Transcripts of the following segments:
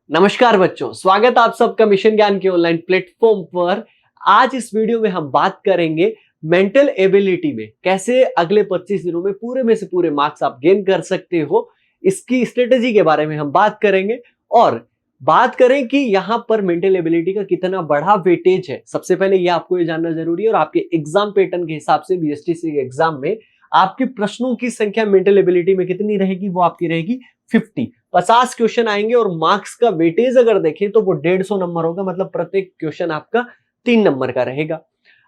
नमस्कार बच्चों, स्वागत आप सबका मिशन ज्ञान के ऑनलाइन प्लेटफॉर्म पर। आज इस वीडियो में हम बात करेंगे मेंटल एबिलिटी में कैसे अगले 25 दिनों में पूरे में से पूरे मार्क्स आप गेन कर सकते हो। इसकी स्ट्रेटेजी के बारे में हम बात करेंगे और बात करें कि यहाँ पर मेंटल एबिलिटी का कितना बड़ा वेटेज है। सबसे पहले ये आपको ये जानना जरूरी है और आपके एग्जाम पैटर्न के हिसाब से बीएसटीसी के एग्जाम में आपके प्रश्नों की संख्या मेंटल एबिलिटी में कितनी रहेगी, वो आपकी रहेगी 50 क्वेश्चन आएंगे और मार्क्स का वेटेज अगर देखें तो वो 150 नंबर होगा, मतलब प्रत्येक क्वेश्चन आपका 3 नंबर का रहेगा।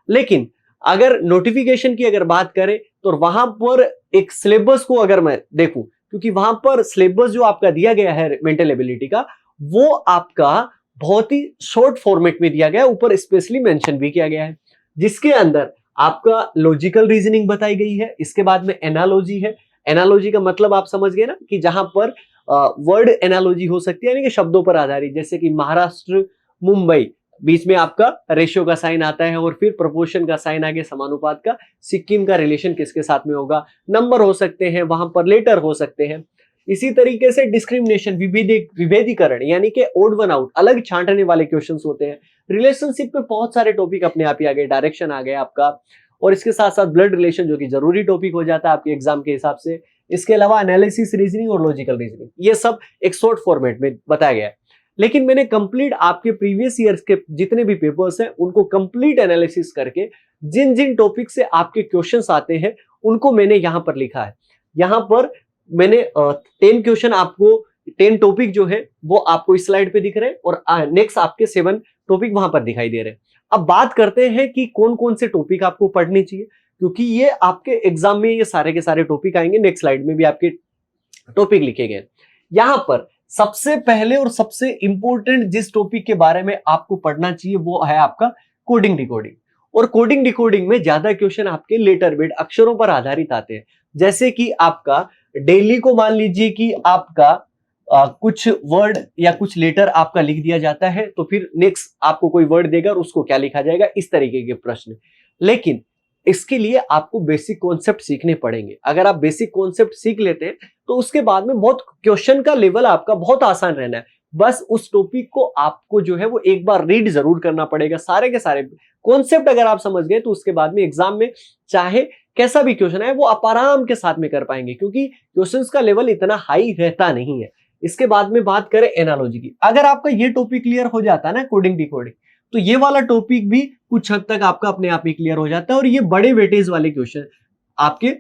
लेकिन अगर नोटिफिकेशन की अगर बात करें तो वहां पर एक सिलेबस को अगर मैं देखूं, क्योंकि वहां पर सिलेबस जो आपका दिया गया है मेंटल एबिलिटी का, वो आपका बहुत ही शॉर्ट फॉर्मेट में दिया गया है, ऊपर स्पेशली मेंशन भी किया गया है, जिसके अंदर आपका लॉजिकल रीजनिंग बताई गई है। इसके बाद में एनालॉजी है। एनालॉजी का मतलब आप समझ गए ना, कि जहां पर वर्ड एनालॉजी हो सकती है, यानी कि शब्दों पर आधारित, जैसे कि महाराष्ट्र मुंबई, बीच में आपका रेशियो का साइन आता है और फिर प्रोपोर्शन का साइन आगे समानुपात का। सिक्किम का रिलेशन किसके साथ में होगा, नंबर हो सकते हैं, वहां पर लेटर हो सकते हैं। इसी तरीके से डिस्क्रिमिनेशन, विभेदीकरण, यानी कि ओड वन आउट, अलग छांटने वाले क्वेश्चंस होते हैं। रिलेशनशिप में बहुत सारे टॉपिक अपने आप ही आ गए, डायरेक्शन आ गया आपका, और इसके साथ साथ ब्लड रिलेशन जो कि जरूरी टॉपिक हो जाता है आपके एग्जाम के हिसाब से। इसके अलावा एनालिसिस रीजनिंग और लॉजिकल रीजनिंग, ये सब एक शॉर्ट फॉर्मेट में बताया गया है। लेकिन मैंने कंप्लीट आपके प्रीवियस ईयर्स के जितने भी पेपर्स हैं उनको कंप्लीट एनालिसिस करके जिन जिन टॉपिक से आपके क्वेश्चंस आते हैं उनको मैंने यहां पर लिखा है। यहां पर मैंने 10 क्वेश्चन आपको, 10 टॉपिक जो है वो आपको इस स्लाइड पे दिख रहे हैं और नेक्स्ट आपके 7 टॉपिक वहां पर दिखाई दे रहे हैं। अब बात करते हैं कि कौन कौन से टॉपिक आपको पढ़ने चाहिए, क्योंकि ये आपके एग्जाम में ये सारे के सारे टॉपिक आएंगे। नेक्स्ट स्लाइड में भी आपके टॉपिक लिखे गए। यहां पर सबसे पहले और सबसे इंपॉर्टेंट जिस टॉपिक के बारे में आपको पढ़ना चाहिए वो है आपका कोडिंग डिकोडिंग। और कोडिंग डिकोडिंग में ज्यादा क्वेश्चन आपके लेटर वेट, अक्षरों पर आधारित आते हैं। जैसे कि आपका डेली को मान लीजिए कि आपका कुछ वर्ड या कुछ लेटर आपका लिख दिया जाता है, तो फिर नेक्स्ट आपको कोई वर्ड देगा और उसको क्या लिखा जाएगा, इस तरीके के प्रश्न। लेकिन इसके लिए आपको बेसिक कॉन्सेप्ट सीखने पड़ेंगे। अगर आप बेसिक कॉन्सेप्ट सीख लेते हैं तो उसके बाद में बहुत क्वेश्चन का लेवल आपका बहुत आसान रहना है। बस उस टॉपिक को आपको जो है वो एक बार रीड जरूर करना पड़ेगा। सारे के सारे कॉन्सेप्ट अगर आप समझ गए तो उसके बाद में एग्जाम में चाहे कैसा भी क्वेश्चन है वो आप आराम के साथ में कर पाएंगे, क्योंकि क्वेश्चंस का लेवल इतना हाई रहता नहीं है। इसके बाद में बात करें एनालॉजी की, अगर आपका ये टॉपिक क्लियर हो जाता है ना, कोडिंग डिकोडिंग, तो ये वाला टॉपिक भी कुछ हद तक आपका अपने आप ही क्लियर हो जाता है। और ये बड़े वेटेज वाले क्वेश्चन आपके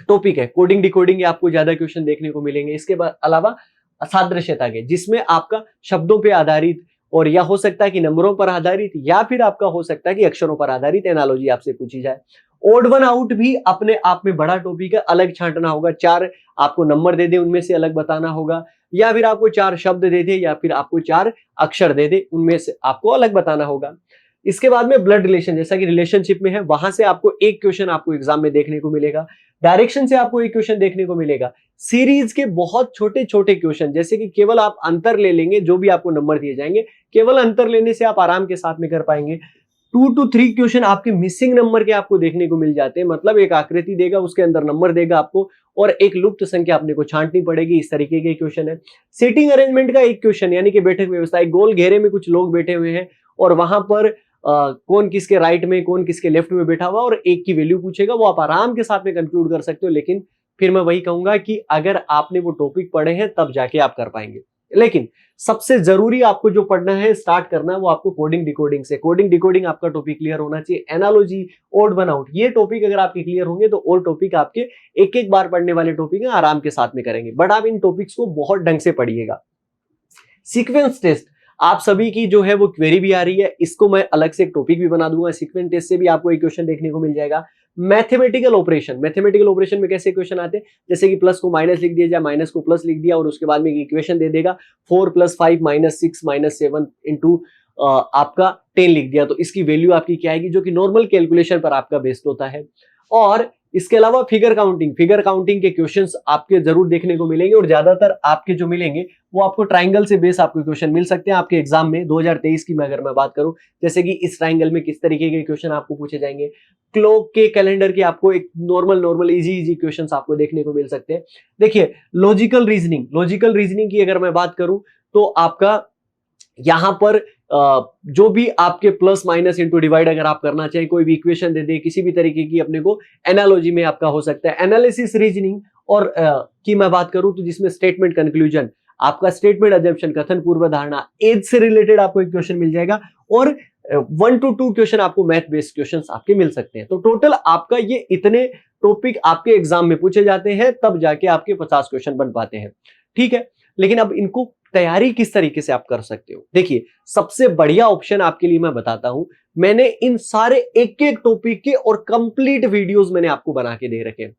टॉपिक है। कोडिंग डिकोडिंग आपको ज्यादा क्वेश्चन देखने को मिलेंगे। इसके बाद अलावा सादृश्यता के, जिसमें आपका शब्दों पे आधारित, और या हो सकता है कि नंबरों पर आधारित, या फिर आपका हो सकता है कि अक्षरों पर आधारित एनालॉजी आपसे पूछी जाए। ओड वन आउट भी अपने आप में बड़ा टॉपिक है, अलग छांटना होगा। 4 आपको नंबर दे दे, उनमें से अलग बताना होगा, या फिर आपको 4 शब्द दे दे, या फिर आपको 4 अक्षर दे दे, उनमें से आपको अलग बताना होगा। इसके बाद में ब्लड रिलेशन, जैसा कि रिलेशनशिप में है, वहां से आपको एक क्वेश्चन आपको एग्जाम में देखने को मिलेगा। डायरेक्शन से आपको एक क्वेश्चन देखने को मिलेगा। सीरीज के बहुत छोटे छोटे क्वेश्चन, जैसे कि केवल आप अंतर ले लेंगे, जो भी आपको नंबर दिए जाएंगे केवल अंतर लेने से आप आराम के साथ में कर पाएंगे। 2 to 3 क्वेश्चन आपके मिसिंग नंबर के आपको देखने को मिल जाते हैं, मतलब एक आकृति देगा, उसके अंदर नंबर देगा आपको और एक लुप्त संख्या अपने को छांटनी पड़ेगी। इस तरीके के क्वेश्चन है। सीटिंग अरेंजमेंट का एक क्वेश्चन, यानी कि बैठक व्यवस्था, एक गोल घेरे में कुछ लोग बैठे हुए हैं और वहां पर कौन किसके राइट में कौन किसके लेफ्ट में बैठा हुआ और एक की वैल्यू पूछेगा, वो आप आराम के साथ में कंक्लूड कर सकते हो। लेकिन फिर मैं वही कहूंगा कि अगर आपने वो टॉपिक पढ़े हैं तब जाके आप कर पाएंगे। लेकिन सबसे जरूरी आपको जो पढ़ना है, स्टार्ट करना है, वो आपको कोडिंग डिकोडिंग से। कोडिंग डिकोडिंग आपका टॉपिक क्लियर होना चाहिए। एनालॉजी, ओड वन आउट, ये टॉपिक अगर आपके क्लियर होंगे तो और टॉपिक आपके एक एक बार पढ़ने वाले टॉपिक है, आराम के साथ में करेंगे। बट आप इन टॉपिक्स को बहुत ढंग से पढ़िएगा। सीक्वेंस टेस्ट आप सभी की जो है वो क्वेरी भी आ रही है, इसको मैं अलग से एक टॉपिक भी बना दूंगा। सीक्वेंस टेस्ट से भी आपको एक क्वेश्चन देखने को मिल जाएगा। मैथमेटिकल ऑपरेशन, मैथमेटिकल ऑपरेशन में कैसे क्वेश्चन आते हैं, जैसे कि प्लस को माइनस लिख दिया जाए, माइनस को प्लस लिख दिया और उसके बाद में एक इक्वेशन दे देगा 4 + 5 - 6 - 7 इंटू आपका 10 लिख दिया, तो इसकी वैल्यू आपकी क्या आएगी, जो कि नॉर्मल कैलकुलेशन पर आपका बेस्ड होता है। और इसके अलावा फिगर काउंटिंग के क्वेश्चंस आपके जरूर देखने को मिलेंगे और ज्यादातर आपके जो मिलेंगे वो आपको ट्राइंगल से बेस आपको क्वेश्चन मिल सकते हैं आपके एग्जाम में। 2023 की अगर मैं बात करूं, जैसे कि इस ट्राइंगल में किस तरीके के क्वेश्चन आपको पूछे जाएंगे। क्लॉक के कैलेंडर के आपको एक नॉर्मल इजी क्वेश्चंस आपको देखने को मिल सकते हैं। देखिए लॉजिकल रीजनिंग की अगर मैं बात करूं तो आपका यहां पर जो भी आपके प्लस माइनस इंटू डिवाइड अगर आप करना चाहें, कोई भी इक्वेशन दे दे, किसी भी तरीके की अपने को एनालॉजी में आपका हो सकता है, एनालिसिस, रीजनिंग और की मैं बात करूं तो जिसमें स्टेटमेंट कंक्लूजन, आपका स्टेटमेंट अजम्पशन, कथन, पूर्व धारणा, एज से रिलेटेड आपको एक क्वेश्चन मिल जाएगा और 1 to 2 क्वेश्चन आपको मैथ बेस्ड क्वेश्चंस आपके मिल सकते हैं। तो टोटल आपका ये इतने टॉपिक आपके एग्जाम में पूछे जाते हैं, तब जाके आपके 50 क्वेश्चन बन पाते हैं। ठीक है, लेकिन अब इनको तैयारी किस तरीके से आप कर सकते हो? देखिए, सबसे बढ़िया ऑप्शन आपके लिए मैं बताता हूं। मैंने इन सारे एक एक टॉपिक के और कंप्लीट वीडियोस मैंने आपको बना के दे रखे हैं।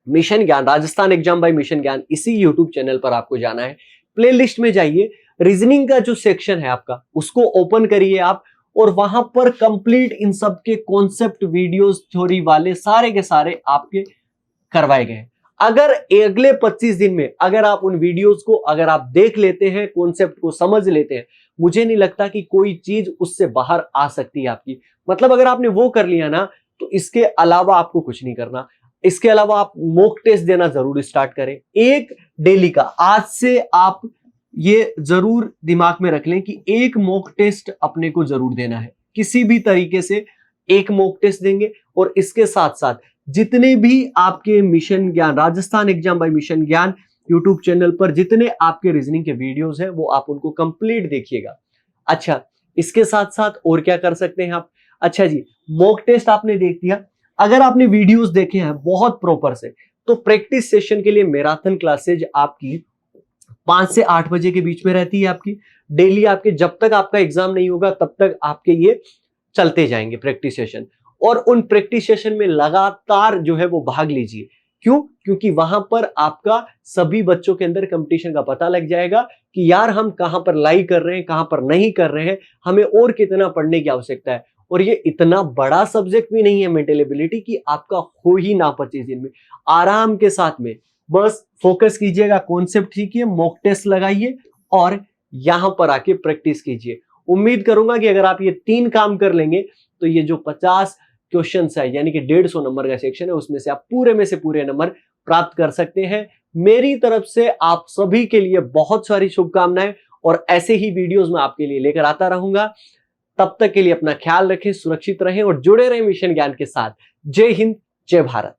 मिशन ज्ञान, राजस्थान एग्जाम बाय मिशन ज्ञान, इसी यूट्यूब चैनल पर आपको जाना है। प्लेलिस्ट में जाइए, रीजनिंग का जो सेक्शन है आपका उसको ओपन करिए आप, और वहां पर कंप्लीट इन सब के कॉन्सेप्ट वीडियोस थ्योरी वाले सारे के सारे आपके करवाए गए। अगर अगले 25 दिन में अगर आप उन वीडियोस को अगर आप देख लेते हैं, कॉन्सेप्ट को समझ लेते हैं, मुझे नहीं लगता कि कोई चीज उससे बाहर आ सकती है आपकी। मतलब अगर आपने वो कर लिया ना, तो इसके अलावा आपको कुछ नहीं करना। इसके अलावा आप मॉक टेस्ट देना जरूर स्टार्ट करें, एक डेली का। आज से आप ये जरूर दिमाग में रख लें कि एक मॉक टेस्ट अपने को जरूर देना है, किसी भी तरीके से एक मॉक टेस्ट देंगे। और इसके साथ साथ जितने भी आपके मिशन ज्ञान, राजस्थान एग्जाम बाय मिशन ज्ञान यूट्यूब चैनल पर जितने आपके रीजनिंग के वीडियोस हैं, वो आप उनको कंप्लीट देखिएगा। अच्छा, इसके साथ साथ और क्या कर सकते हैं आप? अच्छा जी, मॉक टेस्ट आपने देख दिया, अगर आपने वीडियोस देखे हैं बहुत प्रॉपर से, तो प्रैक्टिस सेशन के लिए मैराथन क्लासेज आपकी 5 से 8 बजे के बीच में रहती है आपकी डेली। आपके जब तक आपका एग्जाम नहीं होगा तब तक आपके ये चलते जाएंगे प्रैक्टिस सेशन, और उन प्रैक्टिस सेशन में लगातार जो है वो भाग लीजिए। क्यों? क्योंकि वहां पर आपका सभी बच्चों के अंदर कंपटीशन का पता लग जाएगा कि यार हम कहां पर लाई कर रहे हैं, कहां पर नहीं कर रहे हैं, हमें और कितना पढ़ने की आवश्यकता है। और ये इतना बड़ा सब्जेक्ट भी नहीं है मेंटल एबिलिटी की आपका हो ही ना 25 दिन में। आराम के साथ में बस फोकस कीजिएगा, कॉन्सेप्ट सीखिए, मॉक टेस्ट लगाइए और यहां पर आके प्रैक्टिस कीजिए। उम्मीद करूंगा कि अगर आप ये 3 काम कर लेंगे तो ये जो 50 क्वेश्चन है, यानी कि 150 नंबर का सेक्शन है, उसमें से आप पूरे में से पूरे नंबर प्राप्त कर सकते हैं। मेरी तरफ से आप सभी के लिए बहुत सारी शुभकामनाएं, और ऐसे ही वीडियोस मैं आपके लिए लेकर आता रहूंगा। तब तक के लिए अपना ख्याल रखें, सुरक्षित रहें और जुड़े रहें मिशन ज्ञान के साथ। जय हिंद, जय भारत।